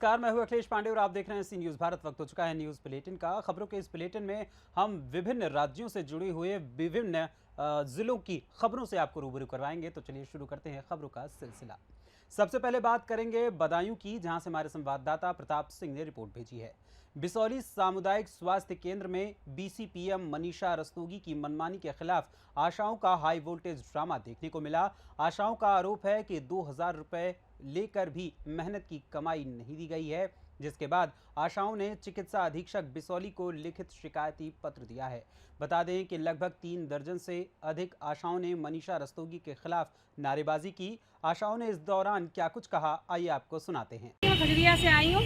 नमस्कार, मैं हूं अखिलेश पांडे और आप देख रहे हैं सी न्यूज़ भारत। वक्त हो चुका है न्यूज़ बुलेटिन का। खबरों के इस बुलेटिन में हम विभिन्न राज्यों से जुड़े हुए विभिन्न जिलों की खबरों से आपको रूबरू करवाएंगे। तो चलिए शुरू करते हैं खबरों का सिलसिला। सबसे पहले बात करेंगे बदायूं की, जहां से हमारे संवाददाता प्रताप सिंह ने रिपोर्ट भेजी है। बिसौली सामुदायिक स्वास्थ्य केंद्र में बीसीपीएम मनीषा रस्तोगी की मनमानी के खिलाफ आशाओं का हाई वोल्टेज ड्रामा देखने को मिला। आशाओं का आरोप है कि 2000 रुपए लेकर भी मेहनत की कमाई नहीं दी गई है, जिसके बाद आशाओं ने चिकित्सा अधीक्षक बिसौली को लिखित शिकायती पत्र दिया है। बता दें कि लगभग 3 दर्जन से अधिक आशाओं ने मनीषा रस्तोगी के खिलाफ नारेबाजी की। आशाओं ने इस दौरान क्या कुछ कहा, आइए आपको सुनाते हैं। खजरिया से आई हूँ।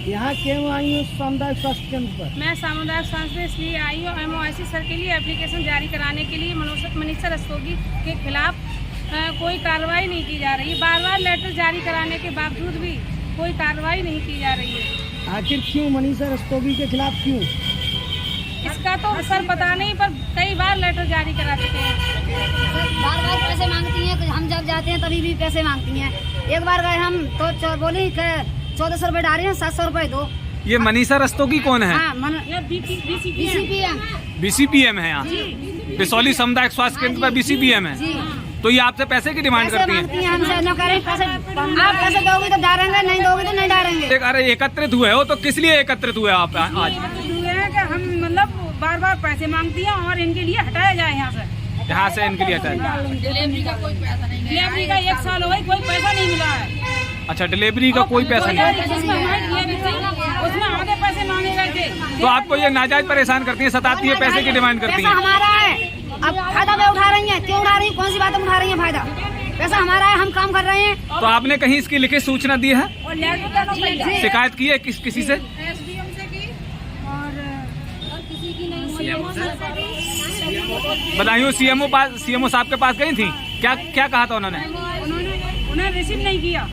यहाँ क्यों आई हूँ? सामुदायिक स्वास्थ्य केंद्र पर मैं सामुदायिक स्वास्थ्य इसलिए आई हूँ, MOIC सर के लिए एप्लीकेशन जारी कराने के लिए। मनीषा रस्तोगी के खिलाफ कोई कार्रवाई नहीं की जा रही। बार बार लेटर जारी कराने के बावजूद भी कोई कार्रवाई नहीं की जा रही है। आखिर क्यों मनीषा रस्तोगी के खिलाफ क्यों? इसका तो सर पता नहीं, पर कई बार लेटर जारी करा चुके हैं। बार बार पैसे मांगती हैं। हम जब जाते हैं तभी भी पैसे मांगती हैं। एक बार गए हम तो बोली 1400 रुपए डाले हैं, 700 रुपए दो। ये मनीषा रस्तोगी कौन है? BCPM है यहाँ बिसौली सामुदायिक स्वास्थ्य केंद्र पर BCPM है। तो ये आपसे पैसे की डिमांड करती है? हमसे न करें पैसे, आप पैसे दोगे तो डालेंगे, नहीं दोगे तो नहीं डालेंगे। अरे एकत्रित हुए हो तो किस लिए एकत्रित हुए आप आज? हम मतलब बार बार पैसे मांगती हैं और इनके लिए हटाया जाए यहाँ से इनके लिए हटाया। डिलीवरी का कोई पैसा नहीं, डिलीवरी का 1 साल हो गई, कोई पैसा नहीं मिला है। अच्छा, डिलीवरी का कोई पैसा नहीं? उसमें आगे पैसे मांगे गए थे। तो आपको ये नाजायज परेशान करती है, सताती है, पैसे की डिमांड करती है? पैसा हमारा है, अब फायदा वे उठा रही है। क्यों उठा रही है? कौन सी बात उठा रही है? फायदा पैसा हमारा है, हम काम कर रहे हैं। तो आपने कहीं इसकी लिखित सूचना दी है? शिकायत की है किसी से? SDM से की और किसी की नहीं। बदायूं CMO साहब के पास गई थी, क्या कहा था उन्होंने रिसीव नहीं किया।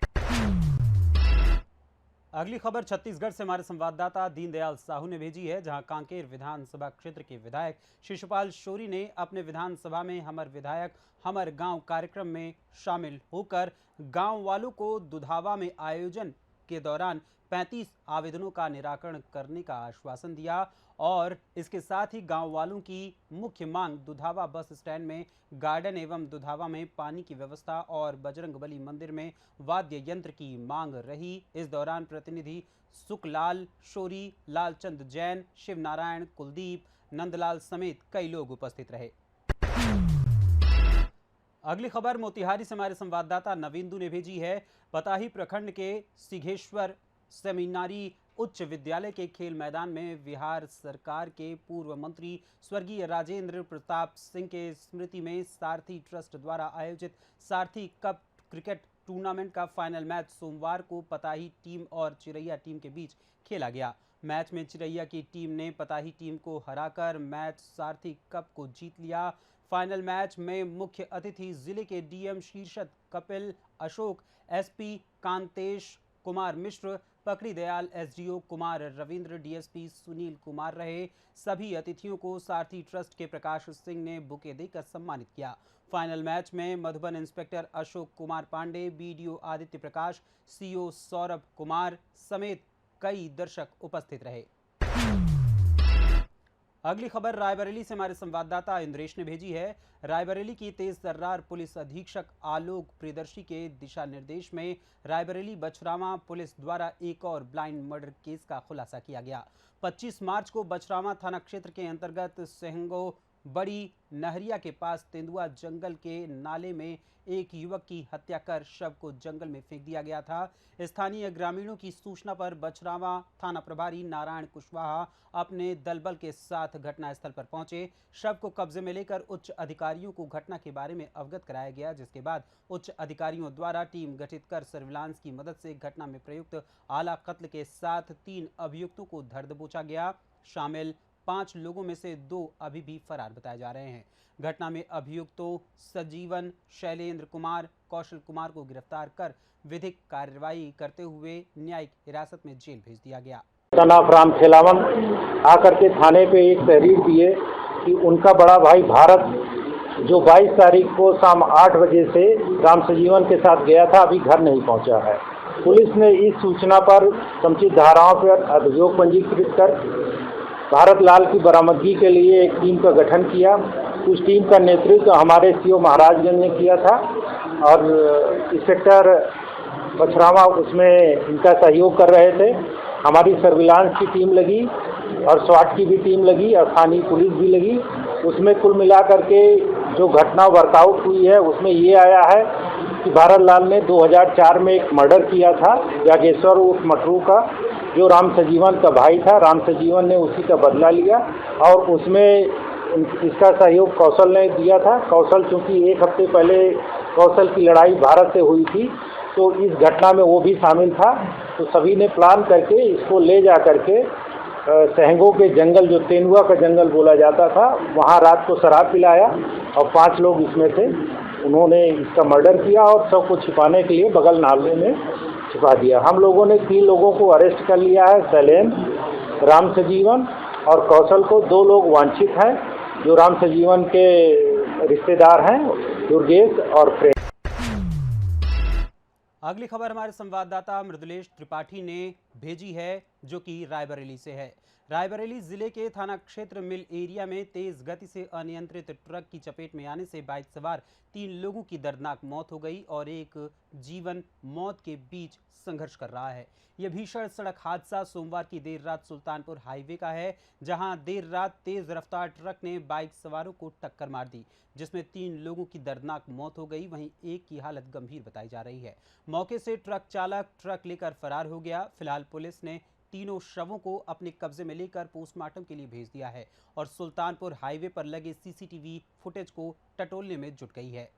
अगली खबर छत्तीसगढ़ से हमारे संवाददाता दीनदयाल साहू ने भेजी है, जहां कांकेर विधानसभा क्षेत्र के विधायक शिशुपाल शौरी ने अपने विधानसभा में हमर विधायक हमर गांव कार्यक्रम में शामिल होकर गांव वालों को दुधावा में आयोजन के दौरान 35 आवेदनों का निराकरण करने का आश्वासन दिया और इसके साथ ही गांव वालों की मुख्य मांग दुधावा बस स्टैंड में गार्डन एवं दुधावा में पानी की व्यवस्था और बजरंगबली मंदिर में वाद्य यंत्र की मांग रही। इस दौरान प्रतिनिधि सुखलाल शौरी, लालचंद जैन, शिव नारायण, कुलदीप, नंदलाल समेत कई लोग उपस्थित रहे। अगली खबर मोतिहारी से हमारे संवाददाता नवींदु ने भेजी है। पताही प्रखंड के सिघेश्वर सेमिनारी उच्च विद्यालय के खेल मैदान में बिहार सरकार के पूर्व मंत्री स्वर्गीय राजेंद्र प्रताप सिंह के स्मृति में सारथी ट्रस्ट द्वारा आयोजित सारथी कप क्रिकेट टूर्नामेंट का फाइनल मैच सोमवार को पताही टीम और चिरैया टीम के बीच खेला गया। मैच में चिरैया की टीम ने पताही टीम को हराकर मैच सारथी कप को जीत लिया। फाइनल मैच में मुख्य अतिथि जिले के DM शीर्षद कपिल अशोक, SP कांतेश कुमार मिश्र, पकड़ी दयाल SDO कुमार रविंद्र, DSP सुनील कुमार रहे। सभी अतिथियों को सारथी ट्रस्ट के प्रकाश सिंह ने बुके देकर सम्मानित किया। फाइनल मैच में मधुबन इंस्पेक्टर अशोक कुमार पांडे, BDO आदित्य प्रकाश, CO सौरभ कुमार समेत कई दर्शक उपस्थित रहे। अगली खबर रायबरेली से हमारे संवाददाता इंद्रेश ने भेजी है। रायबरेली की तेज तर्रार पुलिस अधीक्षक आलोक प्रियदर्शी के दिशा निर्देश में रायबरेली बछरावा पुलिस द्वारा एक और ब्लाइंड मर्डर केस का खुलासा किया गया। 25 मार्च को बछरावा थाना क्षेत्र के अंतर्गत सेहंगो बड़ी नहरिया के पास तेंदुआ जंगल के नाले में एक युवक की हत्या कर शव को जंगल में फेंक दिया गया था। स्थानीय ग्रामीणों की सूचना पर बछरावा थाना प्रभारी नारायण कुशवाहा अपने दलबल के साथ घटनास्थल पर पहुंचे। शव को कब्जे में लेकर उच्च अधिकारियों को घटना के बारे में अवगत कराया गया, जिसके बाद उच्च अधिकारियों द्वारा टीम गठित कर सर्विलांस की मदद से घटना में प्रयुक्त आला कत्ल के साथ 3 अभियुक्तों को धर दबोचा गया। शामिल 5 लोगों में से 2 अभी भी फरार बताए जा रहे हैं। घटना में अभियुक्तों सजीवन, शैलेंद्र कुमार, कौशल कुमार को गिरफ्तार कर विधिक कार्रवाई करते हुए न्यायिक हिरासत में जेल भेज दिया गया। जनाब राम खेलावन आकर के थाने पे एक तहरीर दिए कि उनका बड़ा भाई भारत जो 22 तारीख को शाम 8 बजे से राम सजीवन के साथ गया था, अभी घर नहीं पहुंचा है। पुलिस ने इस सूचना पर समुचित धाराओं पर अभियोग पंजीकृत कर भारत लाल की बरामदगी के लिए एक टीम का गठन किया। उस टीम का नेतृत्व हमारे सीओ महाराजगंज ने किया था और इंस्पेक्टर बछरावा उसमें इनका सहयोग कर रहे थे। हमारी सर्विलांस की टीम लगी और स्वाट की भी टीम लगी और स्थानीय पुलिस भी लगी। उसमें कुल मिलाकर के जो घटना वर्कआउट हुई है उसमें ये आया है कि भारत लाल ने 2004 में एक मर्डर किया था जागेश्वर उर्फ मटरू का, जो राम सजीवन का भाई था। राम सजीवन ने उसी का बदला लिया और उसमें इसका सहयोग कौशल ने दिया था। कौशल चूँकि एक हफ्ते पहले कौशल की लड़ाई भारत से हुई थी तो इस घटना में वो भी शामिल था। तो सभी ने प्लान करके इसको ले जा करके सहंगों के जंगल, जो तेंदुआ का जंगल बोला जाता था, वहाँ रात को शराब पिलाया और 5 लोग इसमें थे। उन्होंने इसका मर्डर किया और सबको छिपाने के लिए बगल नाले में छिपा दिया। हम लोगों ने 3 लोगों को अरेस्ट कर लिया है, शैलेंद्र, राम सजीवन और कौशल को। 2 लोग वांछित हैं जो राम सजीवन के रिश्तेदार हैं, दुर्गेश और प्रेम। अगली खबर हमारे संवाददाता मृदुलेश त्रिपाठी ने भेजी है जो कि रायबरेली से है। रायबरेली जिले के थाना क्षेत्र मिल एरिया में तेज गति से अनियंत्रित ट्रक की चपेट में आने से बाइक सवार 3 लोगों की दर्दनाक मौत हो गई और एक जीवन मौत के बीच संघर्ष कर रहा है। यह भीषण सड़क हादसा सोमवार की देर रात सुल्तानपुर हाईवे का है, जहां देर रात तेज रफ्तार ट्रक ने बाइक सवारों को टक्कर मार दी, जिसमें 3 लोगों की दर्दनाक मौत हो गई। वहीं एक की हालत गंभीर बताई जा रही है। मौके से ट्रक चालक ट्रक लेकर फरार हो गया। फिलहाल पुलिस ने तीनों शवों को अपने कब्जे में लेकर पोस्टमार्टम के लिए भेज दिया है और सुल्तानपुर हाईवे पर लगे सीसीटीवी फुटेज को टटोलने में जुट गई है।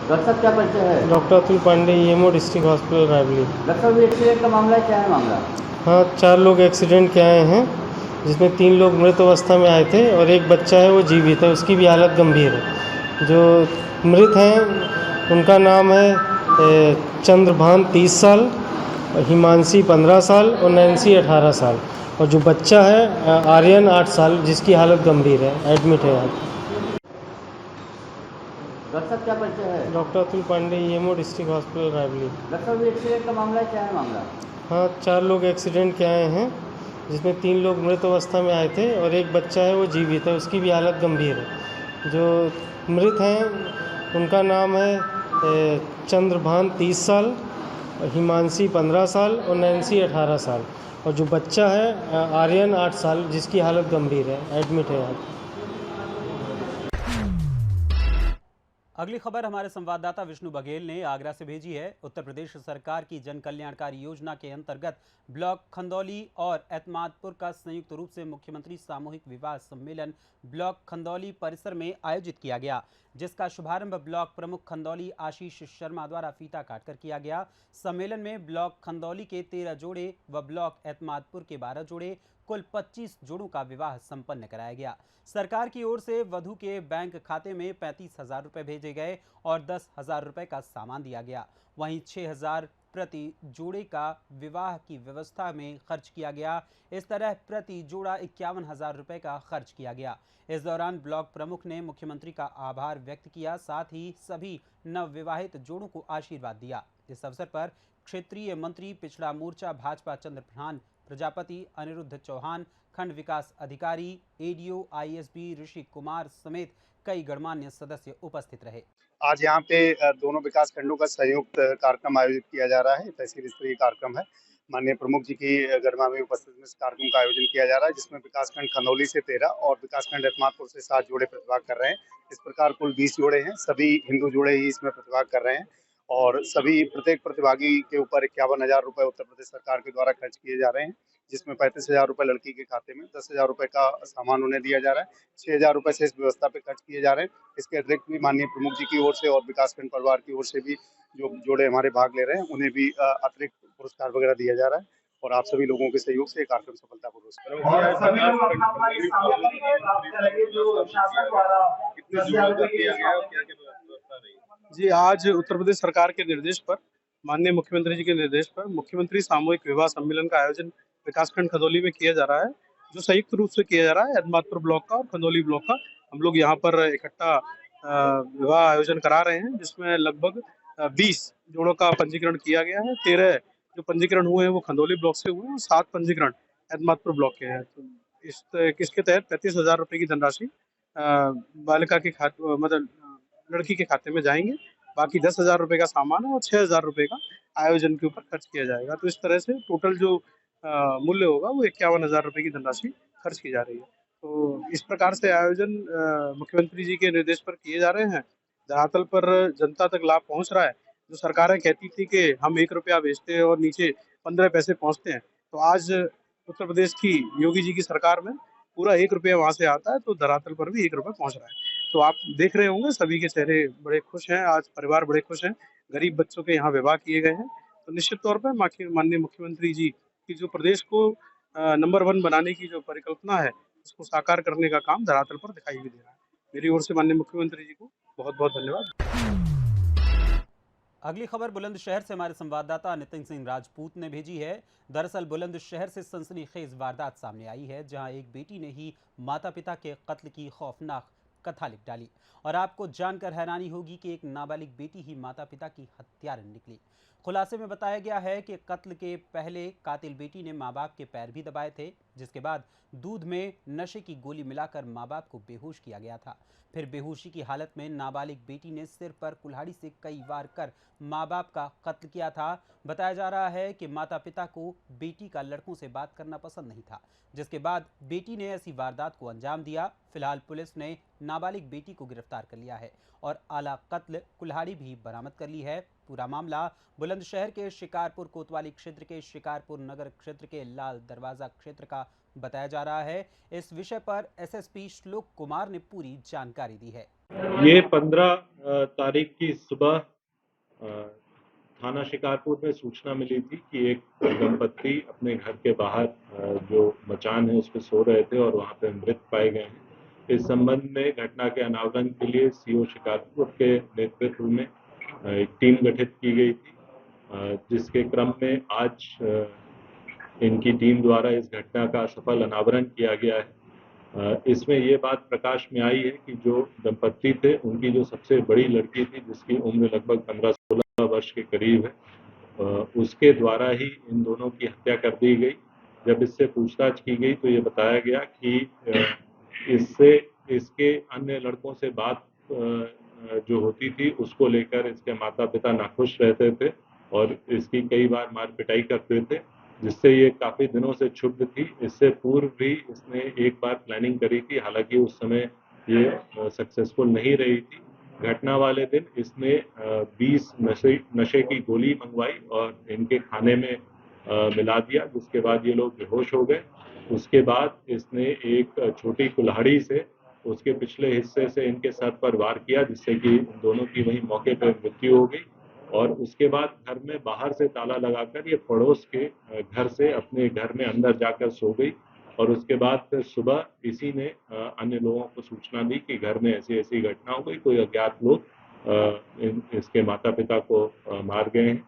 डॉक्टर साहब क्या परिचय है? Doctor Atul Pandey, EMO district hospital Raebareli. Doctor साहब एक्सीडेंट का मामला है, क्या है मामला? हाँ, 4 लोग एक्सीडेंट के आए हैं, जिसमें 3 लोग मृत अवस्था में आए थे और एक बच्चा है वो जीवित है, उसकी भी हालत गंभीर है। जो मृत हैं उनका नाम है चंद्रभान 30 साल, हिमांशी 15 साल और नैन्सी 18 साल, और जो बच्चा है आर्यन 8 साल, जिसकी हालत गंभीर है, एडमिट है आज। डॉक्टर साहब क्या परिचय है? Doctor Atul Pandey, EMO district hospital Raebareli. Doctor साहब एक्सीडेंट का मामला है, क्या है मामला? हाँ, 4 लोग एक्सीडेंट के आए हैं, जिसमें 3 लोग मृत अवस्था में आए थे और एक बच्चा है वो जीवित है, उसकी भी हालत गंभीर है। जो मृत हैं उनका नाम है चंद्रभान 30 साल, हिमांशी 15 साल और नैन्सी 18 साल, और जो बच्चा है आर्यन 8 साल, जिसकी हालत गंभीर है, एडमिट है आज। अगली खबर हमारे संवाददाता विष्णु बघेल ने आगरा से भेजी है। उत्तर प्रदेश सरकार की जन कल्याणकारी योजना के अंतर्गत ब्लॉक खंदौली और एतमादपुर का संयुक्त रूप से मुख्यमंत्री सामूहिक विवाह सम्मेलन ब्लॉक खंदौली परिसर में आयोजित किया गया, जिसका शुभारंभ ब्लॉक प्रमुख खंदौली आशीष शर्मा द्वारा फीता काटकर किया गया। सम्मेलन में ब्लॉक खंदौली के 13 जोड़े व ब्लॉक एतमादपुर के 12 जोड़े, कुल 25 जोड़ों का विवाह संपन्न कराया गया। सरकार की ओर से वधू के बैंक खाते में 35,000 रुपये भेजे गए और 10,000 रुपये का सामान दिया गया। वहीं 6,000 प्रति जोड़े का विवाह की व्यवस्था में खर्च किया गया। इस तरह प्रति जोड़ा 51,000 रुपये का खर्च किया गया। इस दौरान ब्लॉक प्रमुख ने मुख्यमंत्री का आभार व्यक्त किया, साथ ही सभी नवविवाहित जोड़ों को आशीर्वाद दिया। इस अवसर पर क्षेत्रीय मंत्री पिछड़ा मोर्चा भाजपा चंद्रभान प्रजापति, अनिरुद्ध चौहान, खंड विकास अधिकारी, एडीओ आईएसबी ऋषि कुमार समेत कई गणमान्य सदस्य उपस्थित रहे। आज यहाँ पे दोनों विकास खंडों का संयुक्त कार्यक्रम आयोजित किया जा रहा है। तहसील स्तरीय कार्यक्रम है। माननीय प्रमुख जी की गरिमा में उपस्थिति में इस कार्यक्रम का आयोजन किया जा रहा है, जिसमें विकासखंड खंदौली से 13 और विकासखंड एतमादपुर से 7 जोड़े प्रतिभाग कर रहे हैं। इस प्रकार कुल 20 जोड़े हैं। सभी हिंदू जोड़े ही इसमें प्रतिभाग कर रहे हैं और सभी प्रत्येक प्रतिभागी के ऊपर 51,000 रुपये उत्तर प्रदेश सरकार के द्वारा खर्च किए जा रहे हैं, जिसमें 35,000 रुपये लड़की के खाते में, 10,000 रुपये का सामान उन्हें दिया जा रहा है, 6,000 रुपये से इस व्यवस्था पे खर्च किए जा रहे हैं। इसके अतिरिक्त भी माननीय प्रमुख जी की ओर से और विकासखंड परिवार की ओर से भी जो जोड़े हमारे भाग ले रहे हैं उन्हें भी अतिरिक्त पुरस्कार वगैरह दिया जा रहा है और आप सभी लोगों के सहयोग से कार्यक्रम सफलतापूर्वक। जी, आज उत्तर प्रदेश सरकार के निर्देश पर, माननीय मुख्यमंत्री जी के निर्देश पर मुख्यमंत्री सामूहिक विवाह सम्मेलन का आयोजन विकासखंड खंदौली में किया जा रहा है, जो संयुक्त रूप से किया जा रहा है एतमादपुर ब्लॉक का और खंदौली ब्लॉक का। हम लोग यहाँ पर इकट्ठा विवाह आयोजन करा रहे हैं, जिसमें लगभग 20 जोड़ों का पंजीकरण किया गया है। 13 जो पंजीकरण हुए हैं वो खंदौली ब्लॉक से हुए हैं और 7 पंजीकरण एतमादपुर ब्लॉक के हैं। तो इसके तहत 35,000 रुपये की धनराशि बालिका के खाते मतलब लड़की के खाते में जाएंगे। बाकी 10,000 रुपये का सामान है और 6,000 रुपये का आयोजन के ऊपर खर्च किया जाएगा। तो इस तरह से टोटल जो मूल्य होगा वो 51,000 रुपये की धनराशि खर्च की जा रही है। तो इस प्रकार से आयोजन मुख्यमंत्री जी के निर्देश पर किए जा रहे हैं। धरातल पर जनता तक लाभ पहुंच रहा है। जो सरकारें कहती थी कि हम 1 रुपया बेचते हैं और नीचे 15 पैसे पहुंचते हैं, तो आज उत्तर प्रदेश की योगी जी की सरकार में पूरा 1 रुपया वहां से आता है, तो धरातल पर भी 1 रुपया पहुंच रहा है। तो आप देख रहे होंगे सभी के चेहरे बड़े खुश हैं, आज परिवार बड़े खुश हैं। गरीब बच्चों के यहाँ विवाह किए गए हैं। तो निश्चित तौर पर माननीय मुख्यमंत्री जी की जो प्रदेश को नंबर 1 बनाने की जो परिकल्पना है, उसको साकार करने का काम धरातल पर दिखाई भी दे रहा है। मेरी ओर से माननीय मुख्यमंत्री जी को बहुत बहुत धन्यवाद। अगली खबर बुलंदशहर से हमारे संवाददाता नितिन सिंह राजपूत ने भेजी है। दरअसल बुलंदशहर से सनसनीखेज वारदात सामने आई है, जहां एक बेटी ने ही माता पिता के कत्ल की खौफनाक कथा लिख डाली। और आपको जानकर हैरानी होगी कि एक नाबालिग बेटी ही माता पिता की हत्यारिन निकली। खुलासे में बताया गया है कि कत्ल के पहले कातिल बेटी ने माँ बाप के पैर भी दबाए थे, जिसके बाद दूध में नशे की गोली मिलाकर माँ बाप को बेहोश किया गया था। फिर बेहोशी की हालत में नाबालिग बेटी ने सिर पर कुल्हाड़ी से कई वार कर माँ बाप का कत्ल किया था। बताया जा रहा है कि माता पिता को बेटी का लड़कों से बात करना पसंद नहीं था, जिसके बाद बेटी ने ऐसी वारदात को अंजाम दिया। फिलहाल पुलिस ने नाबालिग बेटी को गिरफ्तार कर लिया है और आला कत्ल कुल्हाड़ी भी बरामद कर ली है। पूरा मामला बुलंदशहर के शिकारपुर कोतवाली क्षेत्र के शिकारपुर नगर क्षेत्र के लाल दरवाजा क्षेत्र का बताया जा रहा है। इस विषय पर एसएसपी श्लोक कुमार ने पूरी जानकारी दी है। ये 15 तारीख की सुबह थाना शिकारपुर में सूचना मिली थी कि एक दंपत्ति अपने घर के बाहर जो मचान है उस पर सो रहे थे और वहां पे मृत पाए गए हैं। इस संबंध में घटना के अनावरण के लिए सीओ शिकारपुर के नेतृत्व में एक टीम गठित की गई थी, जिसके क्रम में आज इनकी टीम द्वारा इस घटना का सफल अनावरण किया गया है। इसमें ये बात प्रकाश में आई है कि जो दंपत्ति थे उनकी जो सबसे बड़ी लड़की थी, जिसकी उम्र लगभग 15-16 वर्ष के करीब है, उसके द्वारा ही इन दोनों की हत्या कर दी गई। जब इससे पूछताछ की गई तो ये बताया गया कि इसके अन्य लड़कों से बात जो होती थी उसको लेकर इसके माता पिता नाखुश रहते थे और इसकी कई बार मार पिटाई करते थे, जिससे ये काफी दिनों से क्षुब्ध थी। इससे पूर्व भी इसने एक बार प्लानिंग करी थी, हालांकि उस समय ये सक्सेसफुल नहीं रही थी। घटना वाले दिन इसने 20 नशे की गोली मंगवाई और इनके खाने में मिला दिया, जिसके बाद ये लोग बेहोश हो गए। उसके बाद इसने एक छोटी कुल्हाड़ी से उसके पिछले हिस्से से इनके सर पर वार किया, जिससे कि दोनों की वहीं मौके पर मृत्यु हो गई। और उसके बाद घर में बाहर से ताला लगाकर ये पड़ोस के घर से अपने घर में अंदर जाकर सो गई। और उसके बाद फिर सुबह इसी ने अन्य लोगों को सूचना दी कि घर में ऐसी ऐसी घटना हो गई, कोई अज्ञात लोग इसके माता पिता को मार गए हैं।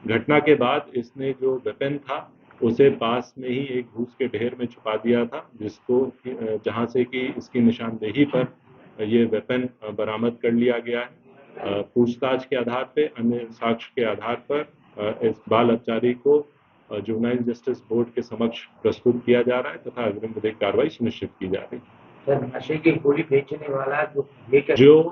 घटना के बाद इसने जो वेपन था उसे पास में ही एक घूस के ढेर में छुपा दिया था, जिसको जहां से कि इसकी निशानदेही पर ये वेपन बरामद कर लिया गया है। पूछताछ के आधार पर, अन्य साक्ष्य के आधार पर इस बाल अपचारी को जुवेनाइल जस्टिस बोर्ड के समक्ष प्रस्तुत किया जा रहा है तथा अग्रिम विधिक कार्रवाई सुनिश्चित की जा रही है। नशे की गोली बेचने वाला जो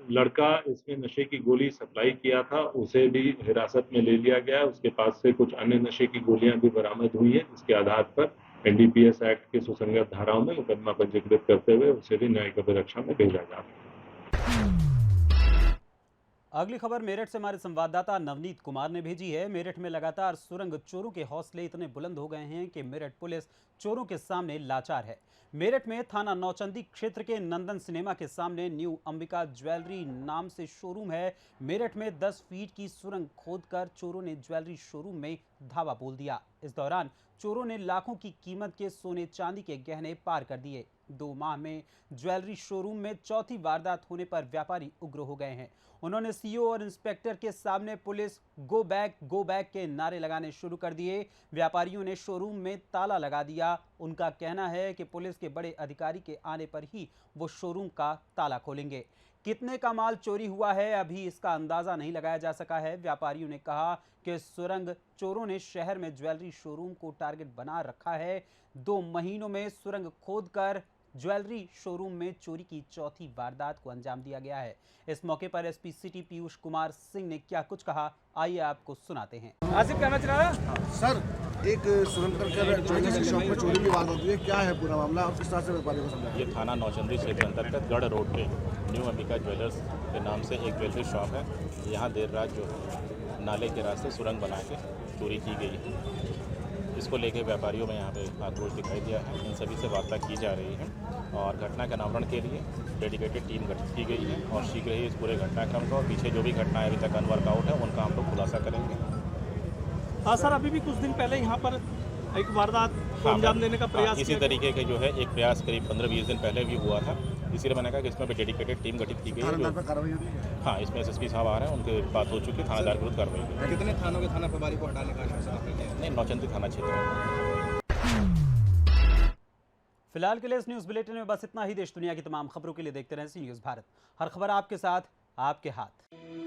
लड़का इसमें नशे की गोली सप्लाई किया था उसे भी हिरासत में ले लिया गया है। उसके पास से कुछ अन्य नशे की गोलियां भी बरामद हुई है, जिसके आधार पर एनडीपीएस एक्ट के सुसंगत धाराओं में मुकदमा पंजीकृत करते हुए उसे भी न्यायिक अभिरक्षा में भेजा जा रहा है। अगली खबर मेरठ से हमारे संवाददाता नवनीत कुमार ने भेजी है। मेरठ में लगातार सुरंग चोरों के हौसले इतने बुलंद हो गए हैं कि मेरठ पुलिस चोरों के सामने लाचार है। मेरठ में थाना नौचंदी क्षेत्र के नंदन सिनेमा के सामने न्यू अंबिका ज्वेलरी नाम से शोरूम है। मेरठ में 10 फीट की सुरंग खोदकर चोरों ने ज्वेलरी शोरूम में धावा बोल दिया। इस दौरान चोरों ने लाखों की कीमत के सोने चांदी के गहने पार कर दिए। 2 माह में ज्वेलरी शोरूम में चौथी वारदात होने पर व्यापारी उग्र हो गए हैं। उन्होंने सीओ और इंस्पेक्टर के सामने पुलिस गो बैक के नारे लगाने शुरू कर दिए। व्यापारियों ने शोरूम में ताला लगा दिया उनका कहना है कि पुलिस के बड़े अधिकारी के आने पर ही वो शोरूम का ताला खोलेंगे। कितने का माल चोरी हुआ है अभी इसका अंदाजा नहीं लगाया जा सका है। व्यापारियों ने कहा कि सुरंग चोरों ने शहर में ज्वेलरी शोरूम को टारगेट बना रखा है। 2 महीनों में सुरंग खोदकर ज्वेलरी शोरूम में चोरी की चौथी वारदात को अंजाम दिया गया है। इस मौके पर एसपी सिटी पीयूष कुमार सिंह ने क्या कुछ कहा, आइए आपको सुनाते हैं। आसिफ कहना चाह रहा सर, एक सुरंग ज्वेलरी की शॉप में चोरी की वारदात हुई है, क्या है पूरा मामला और किस तरह से व्यापारियों को समझा? ये थाना नौचंदी क्षेत्र अंतर्गत गढ़ रोड पे न्यू अंबिका ज्वेलर्स के नाम से एक ज्वेलरी शॉप है। यहाँ देर रात जो है नाले के रास्ते सुरंग बना के चोरी की गई है। इसको लेके व्यापारियों में यहाँ पे आक्रोश दिखाई दिया है। इन सभी से वार्ता की जा रही है और घटना के अनावरण के लिए डेडिकेटेड टीम गठित की गई है और शीघ्र ही इस पूरे घटनाक्रम का और पीछे जो भी घटनाएं अभी तक अनवर्कआउट है उनका हम लोग खुलासा करेंगे। हाँ सर, अभी भी कुछ दिन पहले यहाँ पर एक वारदात को अंजाम देने का प्रयास इसी तरीके के जो है एक प्रयास करीब 15-20 दिन पहले भी हुआ था। इसीलिए मैंने कहा कि इसमें भी डेडिकेटेड टीम गठित की गई है। हाँ, इसमें एसएसपी साहब आ रहे हैं, उनके बात हो चुकी है, थानेदार विरुद्ध कार्रवाई। कितने थानों के थाना प्रभारी को हटाने का आश्वासन? नहीं, नौचंदी थाना क्षेत्र में। फिलहाल के लिए इस न्यूज़ बुलेटिन में बस इतना ही। देश दुनिया की तमाम खबरों के लिए देखते रहें सी न्यूज़ भारत। हर खबर आपके साथ, आपके हाथ।